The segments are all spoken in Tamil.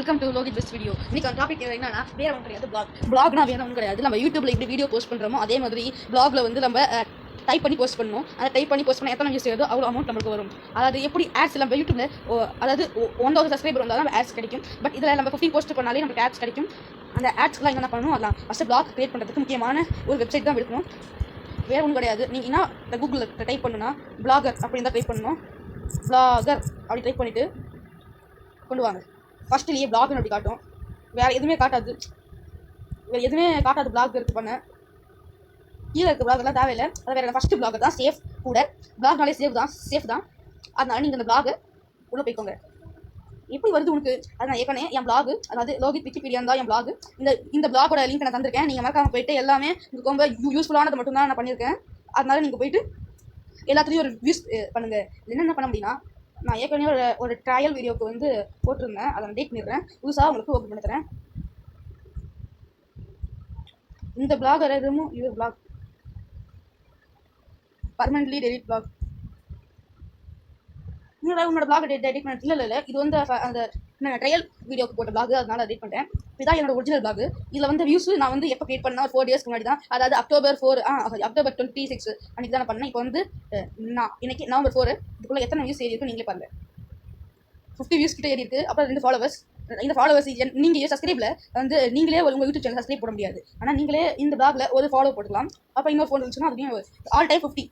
Welcome to Lohith best video. இன்னைக்கு அந்த டாபிக் என்னன்னா வேற ஒன்றும் கிடையாது, பிளாக்னா வேற ஒன்றும் கிடையாது. நம்ம யூடியூப்ல எப்படி வீடியோ போஸ்ட் பண்றோமோ அதே மாதிரி பிளாக்ல வந்து நம்ம டைப் பண்ணி போஸ்ட் பண்ணணும். அதை டைப் பண்ணி போஸ்ட் பண்ண எத்தனை வியூஸ் வருதோ அவ்வளோ அமௌண்ட் நம்மளுக்கு வரும். அதாவது எப்படி ஆட்ஸ் நம்ம யூடியூப்ல அதாவது 1000 சப்ஸ்கிரைபர் வந்தால் நம்ம ஆட்ஸ் கிடைக்கும். பட் இதில் நம்ம 15 போஸ்ட் பண்ணாலே நமக்கு ஆட்ஸ் கிடைக்கும். அந்த ஆட்ஸ்க்குலாம் என்ன பண்ணணும், அதெல்லாம் ஃபஸ்ட்டு பிளாக் கிரியேட் பண்ணுறதுக்கு முக்கியமான ஒரு வெப்சைட் தான் இருக்கணும். வேறு ஒன்றும் கிடையாது. நீங்கள் என்ன கூகுளில் டைப் பண்ணுன்னா பிளாகர் அப்படின்னு தான் டைப் பண்ணணும். பிளாகர் அப்படி டைப் பண்ணிவிட்டு கொண்டு வாங்க. ஃபஸ்ட்டுலேயே பிளாக்னு அப்படி காட்டும், வேறு எதுவுமே காட்டாது. பிளாக் இருக்குது பண்ண கீழே இருக்க பிளாகர்லாம் தேவையில்லை. அது வேறு ஃபஸ்ட்டு பிளாகர் தான் சேஃப் கூட. பிளாக்னாலே சேஃப் தான். அதனால நீங்கள் அந்த பிளாகை உள்ளே போய்க்கோங்க. எப்படி வருது உனக்கு? அது நான் ஏற்கனவே என் பிளாக், அதாவது லோகித் விக்கிபீடியா தான் என் பிளாக். இந்த பிளாகோட லிங்க் நான் தந்திருக்கேன். நீங்கள் மறக்காம போயிட்டு எல்லாமே உங்களுக்கு ரொம்ப யூஸ்ஃபுல்லானது மட்டும்தான் நான் பண்ணியிருக்கேன். அதனால நீங்கள் போயிட்டு எல்லாத்துலேயும் ஒரு வியூஸ் பண்ணுங்கள். என்னென்ன பண்ண முடியும்னா, நான் ஏற்கனவே ஒரு ட்ரையல் வீடியோவுக்கு வந்து போட்டிருந்தேன். அதை நான் டேட் பண்ணிடுறேன். புதுசாக உங்களுக்கு ஓப்பன் பண்ணி தரேன். இந்த பிளாகர் எதுவும் இது பிளாக் பர்மனெண்ட்லி டெலிட் பிளாக். உன்னோட பிளாக் டெலிட் பண்ண இல்லை. இது வந்து அந்த ட்ரையல் வீடியோக்கு போட்ட பிளாக், அதனால டெலிட் பண்ணிட்டேன். இதுதான் என்னோட ஒரிஜினல் பிளாக். இதில் வந்து வியூஸ் நான் வந்து எப்போ கிரியேட் பண்ணேன், 4 days முன்னாடி தான். அதாவது அக்டோபர் 26 அன்றைக்கி தான் நான் பண்ணேன். இப்போ வந்து நான் இன்னைக்கு November 4. இதுக்குள்ளே எத்தனை வியூஸ் ஏறி இருக்கு நீங்களே பாருங்க. 50 வியூஸ் கிட்ட ஏறி இருக்குது. அப்புறம் 2 ஃபாலோவர்ஸ். இந்த ஃபாலோவர்ஸ் நீங்கள் சப்ஸ்கிரைபில் வந்து நீங்களே உங்கள் யூடியூப் சேனல் சப்ஸ்கிரைப் போட முடியாது. ஆனால் நீங்களே இந்த பிளாக்ல ஒரு ஃபாலோ போட்டுக்கலாம். அப்போ இன்னொரு ஃபோன் இருந்துச்சுன்னா அதுலேயும் ஆல் டைம் 50.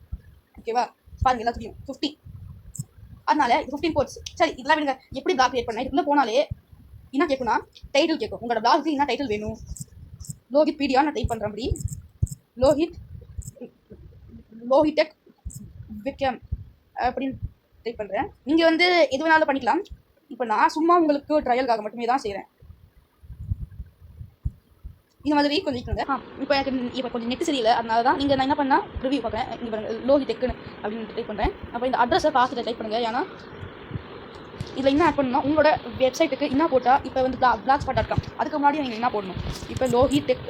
ஓகேவா? பாருங்கள், எல்லாத்துலேயும் 50. அதனால 15 போட்ஸ். சரி, இதெல்லாம் விடுங்க. எப்படி பிளாக் கிரியேட் பண்ணேன்? இதுக்குள்ளே போனாலே என்ன கேட்கும்னா டைட்டில் கேட்கும். உங்களோட பிளாக்கு என்ன டைட்டில் வேணும்? லோகித் பீடியா நான் டைப் பண்ணுறேன். அப்படி லோஹிடெக் விக்ரம் அப்படின்னு டைப் பண்ணுறேன். நீங்கள் வந்து எது வேணாலும் பண்ணிக்கலாம். இப்போ நான் சும்மா உங்களுக்கு ட்ரையலுக்காக மட்டுமே தான் செய்கிறேன். இந்த மாதிரி கொஞ்சம் வைக்கணுங்க. இப்போ எனக்கு கொஞ்சம் நெட் சரியில்லை. அதனால தான் நான் என்ன பண்ணால் ரிவ்யூ பார்க்குறேன். இங்கே பாருங்கள், லோஹிடெக்குன்னு அப்படின்னு டைப் பண்ணுறேன். அப்போ இந்த அட்ரஸை பார்த்துட்டு டைப் பண்ணுங்கள். ஏன்னா இதில் என்ன ஆட் பண்ணணும், உங்களோட வெப்சைட்டுக்கு என்ன போட்டால் இப்போ வந்து blogspot.com அதுக்கு முன்னாடி நீங்கள் என்ன போடணும். இப்போ லோஹிடெக்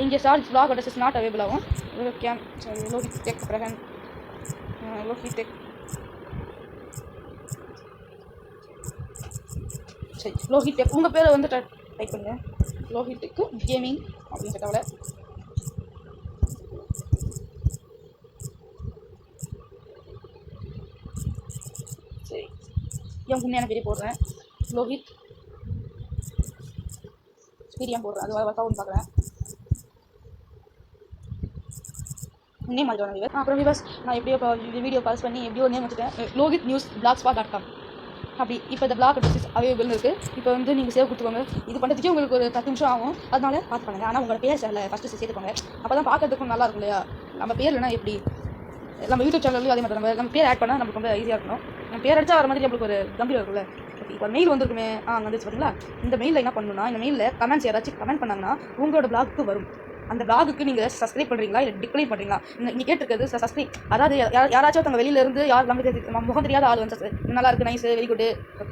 இங்கே charge blog address is not available ஆகும். லோஹிடெக் பிரகன் லோஹிடெக் சரி, லோஹிடெக் உங்கள் பேரை வந்து டைப் பண்ணுங்கள். லோஹிடெக்கு கேமிங் அப்படின்னு கேட்டவளை சரி, என் உண்மையான பேரே போடுறேன். லோஹித் பீடியா போடுறேன். அது ஒர்க் அவுட் பார்க்குறேன். நேம் மாற்றிடுவேன் விவஸ். அப்புறம் விவஸ் நான் எப்படியோ வீடியோ பாஸ் பண்ணி எப்படியோ நேம் வச்சுட்டேன். லோகித் நியூஸ் blogspot.com அப்படி. இப்போ இந்த பிளாக் அட்ரஸ் அவைலபிள்னு இருக்குது. இப்போ வந்து நீங்கள் சேவ் கொடுத்துக்கோங்க. இது பண்ணுறதுக்கே உங்களுக்கு ஒரு 10 நிமிஷம் ஆகும். அதனால பார்த்து பண்ணுங்கள். ஆனால் உங்களோட பேர் சேரில் ஃபஸ்ட்டு சேர்த்துக்கோங்க. அப்போ தான் பார்க்கறதுக்கும் நல்லா இருக்கும் இல்லையா? நம்ம பேர் இல்லைனா எப்படி? நம்ம யூடியூப் சேனல்லையும் அதே மாதிரி நம்ம பேர் ஆட் பண்ணால் நமக்கு ரொம்ப ஈஸியாக இருக்கணும். நம்ம பேர் அடிச்சா வர மாதிரி நம்மளுக்கு ஒரு கம்பீரம் இருக்குல்ல. ஓகே, இப்போ மெயில் வந்துருக்குமே. வந்துச்சு பார்த்தீங்களா? இந்த மெயிலில் என்ன பண்ணணும்னா, இந்த மெயிலில் கமெண்ட்ஸ் யாராச்சும் கமெண்ட் பண்ணாங்கன்னா உங்களோட பிளாக்கு வரும். அந்த பிளாகுக்கு நீங்கள் சப்ஸ்கிரைப் பண்ணுறீங்களா இல்லை டிக்ளைன் பண்ணுறீங்களா? நீங்கள் கேட்டிருக்கிறது சப்ஸ்கிரைப். அதாவது யாராச்சும் ஒருத்தவங்க வெளியிலேருந்து யார் நம்ம முகம் தெரியாத ஆள் வந்து நல்லா இருக்குது, nice, very good,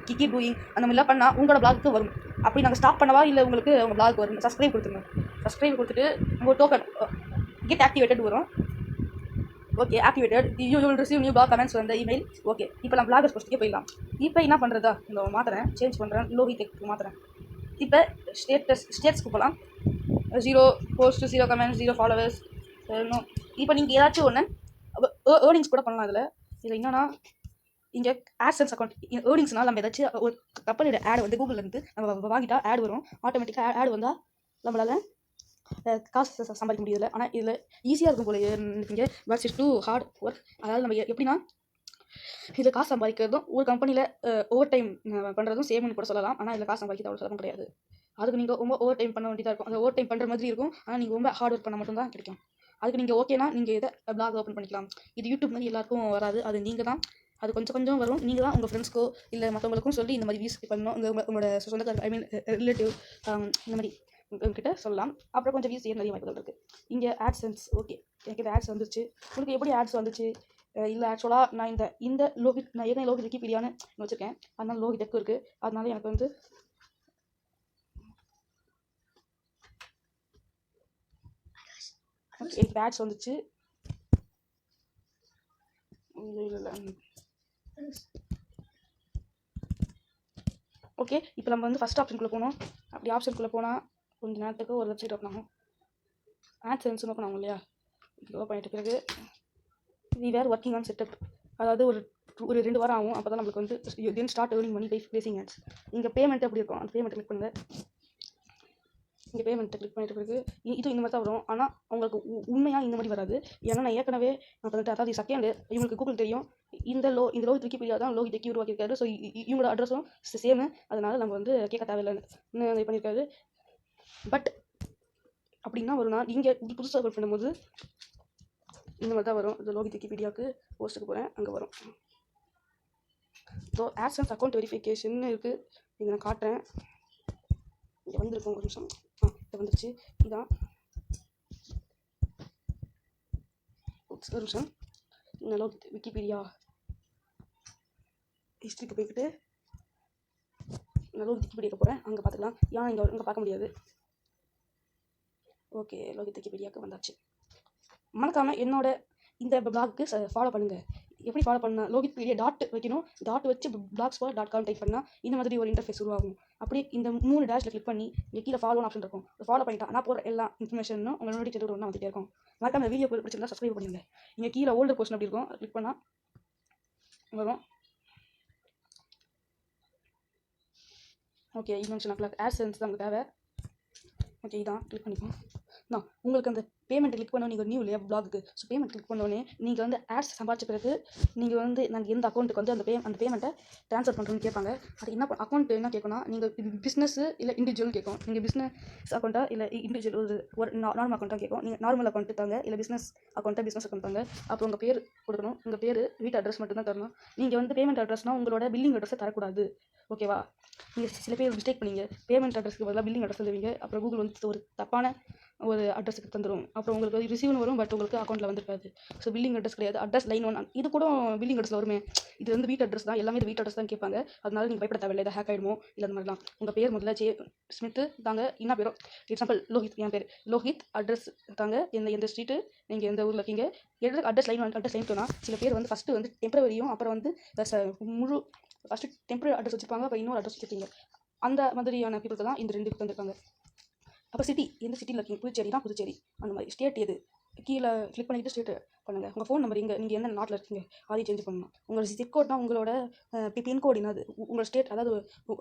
keep doing அந்த மாதிரிலாம் பண்ணால் உங்களோட பிளாக்கு வரும். அப்படி நாங்கள் ஸ்டாப் பண்ணவா இல்லை உங்களுக்கு உங்கள் பிளாக் வரும்? சப்ஸ்கிரைப் கொடுத்துருங்க. சப்ஸ்கிரைப் கொடுத்துட்டு உங்கள் டோக்கன் கெட் ஆக்டிவேட்டட் வரும். Okay, activated. You will receive new blog comments வந்த இமெயில். ஓகே, இப்போ நான் பிளாகர்ஸ் போஸ்ட்டுக்கே போயிடலாம். இப்போ என்ன பண்ணுறதா, இந்த மாற்றுறேன், சேஞ்ச் பண்ணுறேன், லோஹிடெக் மாற்றுறேன். இப்போ ஸ்டேட்ஸ்க்கு போகலாம். 0 போஸ்ட், 0 கமெண்ட்ஸ், 0 ஃபாலோவர்ஸ். இன்னும் இப்போ நீங்கள் ஏதாச்சும் ஒன்று ஏர்னிங்ஸ் கூட பண்ணலாம். இதில் என்னன்னா, இங்கே AdSense அக்கௌண்ட் ஏர்னிங்ஸ்னால் நம்ம ஏதாச்சும் ஒரு கம்பெனியோட ஆட் வந்து கூகுள்லேருந்து நம்ம வாங்கிட்டா ஆட் வரும். ஆட்டோமேட்டிக்காக ஆட் வந்தால் நம்மளால் காசு சம்பாதிக்க முடியல. ஆனால் இதில் ஈஸியாக இருக்கும் போல இங்கே. But it's too hard work. அதாவது நம்ம எப்படின்னா, இதில் காசு சம்பாதிக்கிறதும் ஒரு கம்பெனியில் ஓவர் டைம் பண்ணுறதும் சேம்னு கூட சொல்லலாம். ஆனால் இதில் காசு சம்பாதிக்கிறது அவ்வளோ சொல்லவும் கிடையாது. அதுக்கு நீங்கள் ரொம்ப ஓவர் டைம் பண்ண வேண்டியதாக இருக்கும். அந்த ஓவர் டைம் பண்ணுற மாதிரி இருக்கும். ஆனால் நீங்கள் ரொம்ப ஹார்ட் ஒர்க் பண்ண மட்டும்தான் கிடைக்கும். அதுக்கு நீங்கள் ஓகேனா நீங்கள் இதை பிளாக் ஓப்பன் பண்ணிக்கலாம். இது யூடியூப் மாதிரி எல்லாருக்கும் வராது. அது நீங்கள் தான், அது கொஞ்சம் கொஞ்சம் வரும். நீங்கள் தான் உங்கள் ஃப்ரெண்ட்ஸ்க்கோ இல்லை மற்றவங்களுக்கும் சொல்லி இந்த மாதிரி வியூஸ் பண்ணணும். உங்களோட சொந்தக்கார ரிலேட்டிவ் இந்த மாதிரி உங்ககிட்ட சொல்லலாம். அப்புறம் கொஞ்சம் வியூஸ் நிறைய வாய்ப்புகள் இருக்குது. இங்கே AdSense. ஓகே, எனக்கு இது ஆட்ஸ் வந்துச்சு. உங்களுக்கு எப்படி ஆட்ஸ் வந்துச்சு? இல்லை ஆக்சுவலாக நான் இந்த லோகித் நான் ஏற்கனவே லோகித் விக்கிபீடியான்னு வச்சுருக்கேன். அதனால லோகிடெக்கு இருக்குது. அதனால எனக்கு வந்து எனக்கு ஆட்ஸ் வந்துச்சு. இல்லை ஓகே, இப்போ நம்ம வந்து ஃபஸ்ட் ஆப்ஷனுக்குள்ளே போனோம். அப்படி ஆப்ஷனுக்குள்ளே போனால் கொஞ்சம் நேரத்துக்கு ஒரு வெப்சைட் ஓப்பன் ஆகும். AdSense ஓப்பன் ஆகும் இல்லையா? இது ஓப்பன் பண்ணிட்ட பிறகு we were working on setup, அதாவது ஒரு 2 வாரம் ஆகும். அப்போ தான் நம்மளுக்கு வந்து then start earning money by placing ads. இங்கே பேமெண்ட் எப்படி இருக்கும், அந்த பேமெண்ட் கிளிக் பண்ணுங்கள். இங்கே பேமெண்ட்டை கிளிக் பண்ணிட்ட பிறகு இது இந்த மாதிரி தான் வரும். ஆனால் உங்களுக்கு உண்மையாக இந்த மாதிரி வராது. ஏன்னா நான் ஏற்கனவே வந்துட்டு, அதாவது செகண்டு இவங்களுக்கு கூகுள் தெரியும் இந்த லோகித் விக்கிபீடியா தான் லோகித் டெக்கி உருவாக்கியிருக்காரு. ஸோ இவங்களோட அட்ரஸும் சேமு. அதனால் நம்ம வந்து கேட்க தேவையில்லைன்னு இது பண்ணியிருக்காரு. பட் அப்படின்னா ஒரு நாள் நீங்கள் புதுசாக ஓப்பன் பண்ணும்போது இந்த மாதிரி தான் வரும். இது லோகித் விக்கிபீடியாவுக்கு போஸ்ட்டுக்கு போகிறேன், அங்கே வரும். ஸோ AdSense அக்கௌண்ட் வெரிஃபிகேஷன் இருக்குது. இதை நான் காட்டுறேன். இங்கே வந்திருக்கும் ஒரு நிமிஷம். இதை வந்துருச்சு. இதுதான் ஒரு நிமிஷம். லோகித் விக்கிபீடியா ஹிஸ்ட்ரிக்கு போய்கிட்டு நான் லோகித் விக்கிபீடியாவுக்கு போகிறேன், அங்கே பார்த்துக்கலாம். ஏன்னா இங்கே பார்க்க முடியாது. ஓகே, லோகித் விக்கிபீடியாவுக்கு வந்தாச்சு. மறக்காமல் என்னோட இந்த பிளாக்கு ஃபாலோ பண்ணுங்கள். எப்படி ஃபாலோ பண்ணால் லோகித் பீடியா டாட் வைக்கணும். டாட் வச்சு blogspot.com டைப் பண்ணால் இந்த மாதிரி ஒரு இன்டர்ஃபேஸ் உருவாகும். அப்படியே இந்த 3 டேஷில் கிளிக் பண்ணி இங்கே கீழே ஃபாலோன்னு ஆப்ஷன் இருக்கும். ஃபாலோ பண்ணிட்டா நான் போகிற எல்லா இன்ஃபர்மேஷனும் உங்கள் நோட்டிஃபிகேஷன் ஒன்றா வந்துட்டே இருக்கும். மறக்காம இந்த வீடியோ பிடிச்சிருந்தா சப்ஸ்கிரைப் பண்ணுங்க. இங்கே கீழே ஓல்டர் போர்ஷன் அப்படி இருக்கும், கிளிக் பண்ணால் வரும். ஓகே, இது மென்ஷன் ஆகல. AdSense தான் உங்களுக்கு தேவை. ஓகே, இதான் கிளிக் பண்ணிப்போம். நான் உங்களுக்கு அந்த பேமெண்ட் கிளிக் பண்ணோம். நீங்கள் நியூ இல்லையா பிளாகுக்கு. ஸோ பேமெண்ட் கிளிக் பண்ணோடனே நீங்கள் வந்து ஆட்ஸ் சம்பாதிச்ச பிறகு நீங்கள் வந்து நாங்கள் எந்த அக்கௌண்ட்டுக்கு வந்து அந்த பேமெண்ட்டை ட்ரான்ஸ்ஃபர் பண்ணுறோன்னு கேட்பாங்க. அது என்ன அக்கௌண்ட் என்ன கேட்கணும், நீங்கள் பிஸ்னஸ் இல்லை இண்டிவிஜுவல் கேட்கும். நீங்கள் பிஸ்னஸ் அக்கௌண்ட்டா இல்லை இண்டிவிஜுவல் ஒரு நார்மல் அக்கௌண்ட்டாக கேட்கும். நீங்கள் நார்மல் அக்கௌண்ட்டு தாங்க, இல்லை பிஸ்னஸ் அக்கௌண்ட் தாங்க. அப்புறம் உங்கள் பேர் கொடுக்கணும். உங்கள் பேர் வீட்டு அட்ரஸ் மட்டும் தான் தரணும். நீங்கள் வந்து பேமெண்ட் அட்ரஸ்னால் உங்களோட பில்லிங் அட்ரஸை தரக்கூடாது. ஓகேவா? நீங்கள் சில பேர் மிஸ்டேக் பண்ணீங்க, பேமெண்ட் அட்ரஸ்க்கு பதிலாக பில்லிங் அட்ரஸ் எழுதுவீங்க. அப்புறம் கூகுள் வந்து ஒரு தப்பான ஒரு அட்ரஸுக்கு தந்துடும். அப்புறம் உங்களுக்கு ரிசீவ்னு வரும், பட் உங்களுக்கு அக்கௌண்ட்டில் வந்துருக்காது. ஸோ பில்லிங் அட்ரஸ் கிடையாது, அட்ரஸ் லைன் 1. இது கூட பில்லிங் அட்ரஸில் வருமே. இது வந்து வீட்டு அட்ரஸ் தான், எல்லாமே இது வீட்டு அட்ரஸ் தான் கேட்பாங்க. அதனால நீங்கள் பயப்பட தேவையில்லை, இதை ஹேக் ஆகிடுமோ இல்லை அந்த மாதிரிலாம். உங்கள் பேர் முதல்ல ஸ்மித்து தாங்க. என்ன பேரும் எக்ஸாம்பிள் லோகித், என் பேர் லோகித். அட்ரஸ் தாங்க, எந்த ஸ்ட்ரீட்டு, நீங்கள் எந்த ஊரில் இருக்கீங்க. அட்ரஸ் லைன் 1 அட்ரஸ் லைன் 2னா சில பேர் வந்து ஃபஸ்ட்டு வந்து டெம்பரவரியும் அப்புறம் வந்து ஃபஸ்ட்டு டெம்பரரி அட்ரஸ் வச்சுருப்பாங்க, அப்புறம் இன்னொரு அட்ரஸ் வச்சுருப்பீங்க. அந்த மாதிரியான பீப்புளுக்கு தான் இந்த 2 தந்துருக்காங்க. அப்போ சிட்டி, எந்த சிட்டியில் இருக்கீங்க? புதுச்சேரி தான், புதுச்சேரி. அந்த மாதிரி ஸ்டேட் எது கீழே கிளிக் பண்ணிவிட்டு ஸ்டேட்டு பண்ணுங்கள். உங்கள் ஃபோன் நம்பர் நீங்கள் எந்த நாட்டில் இருக்கீங்க அதையும் சேஞ்ச் பண்ணணும். உங்களோட ஜிப் கோட்னா உங்களோட பின்கோடு என்னது, உங்களோட ஸ்டேட், அதாவது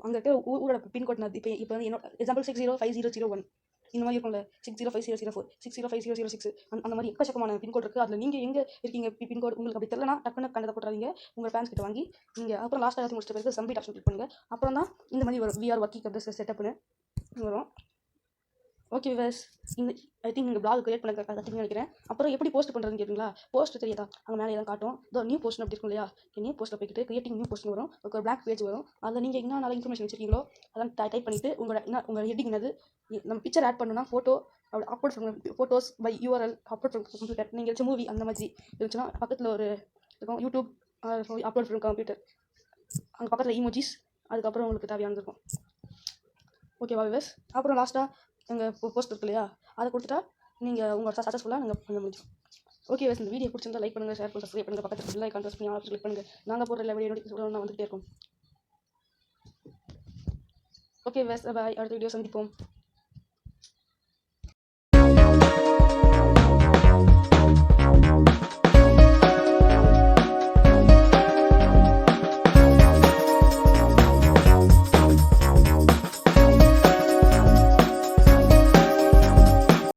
அங்கே இருக்க ஊரோட பின்கோட் என்னது. இப்போ வந்து என்னோட எக்ஸாம்பிள் 605001 இந்த மாதிரி இருக்கும்ல, 605004, 605006 அந்த மாதிரி எக்கச்சக்கமான பின்கோட் இருக்குது. அதில் நீங்கள் எங்கே இருக்கீங்க பின்கோடு உங்களுக்கு அப்படி தெரியலனா டக்குன்னு கண்டதை போட்டுறாதீங்க. உங்கள் பேரண்ட்ஸ் கிட்ட வாங்கி நீங்கள் அப்புறம் லாஸ்ட்டாக எல்லாத்தையும் முடிச்சிட்ட பிறகு சப்மிட் ஆப்ஷன் கிளிக் பண்ணுங்கள். அப்புறம் தான் இந்த மாதிரி வரும், வி ஆர் ஒர்க்கிங் அட்ரஸ் செட்டப்னு வரும். ஓகே விவர்ஸ், ஐ திங்க் நீங்கள் பிளாக் கிரியேட் பண்ண கற்றுன்னு நினைக்கிறேன். அப்புறம் எப்படி போஸ்ட் பண்ணுறதுன்னு கேட்டிங்களா? போஸ்ட் தெரியாதா? அங்கே மேலே எல்லாம் காட்டும். இதோ நியூ போஸ்ட் அப்படி இருக்கும் இல்லையா? நியூ போஸ்ட்டில் போய்ட்டு கிரியேட்டிங் நியூ போஸ்ட் வரும். ஒரு பிளாக் பேஜ் வரும். அதில் நீங்கள் என்ன நல்ல இன்ஃபர்மேஷன் வச்சிருக்கீங்களோ அதெல்லாம் டைப் பண்ணிவிட்டு உங்கள் ஹெட்டிங் என்னது, நம்ம பிக்சர் ஆட் பண்ணணும்னா ஃபோட்டோ அப்லோட் பண்ணுங்க. ஃபோட்டோஸ் பை URL அப்லோட் பண்ண கம்ப்யூட்டர். நீங்கள் வச்சு மூவி அந்த மாதிரி இருந்துச்சுன்னா பக்கத்தில் ஒரு இருக்கும் யூடியூப் அப்லோட் பண்ண கம்ப்யூட்டர், அங்கே பக்கத்தில் இமோஜிஸ், அதுக்கப்புறம் உங்களுக்கு தேவையானது இருக்கும். ஓகேவா விவர்ஸ்? அப்புறம் லாஸ்ட்டாக எங்கள் போஸ்ட் இருக்கு இல்லையா, அதை கொடுத்துட்டா நீங்கள் உங்கள் சக்ஸஸ்ஃபுல்லாக நீங்கள் பண்ண முடியும். ஓகே விவர்ஸ், இந்த வீடியோ பிடிச்சிருந்தா லைக் பண்ணுங்கள், ஷேர் பண்ணுங்கள், சப்ஸ்கிரைப் பண்ணுங்கள், பக்கத்தில் பெல் ஐகான் ப்ரெஸ் பண்ணி ஆல் கிளிக் பண்ணுங்கள். நாங்கள் போடுற வீடியோ நோட்டிஃபிகேஷன் நான் வந்துகிட்டே இருக்கும். ஓகே விவர்ஸ், பாய். அடுத்த வீடியோ சந்திப்போம்.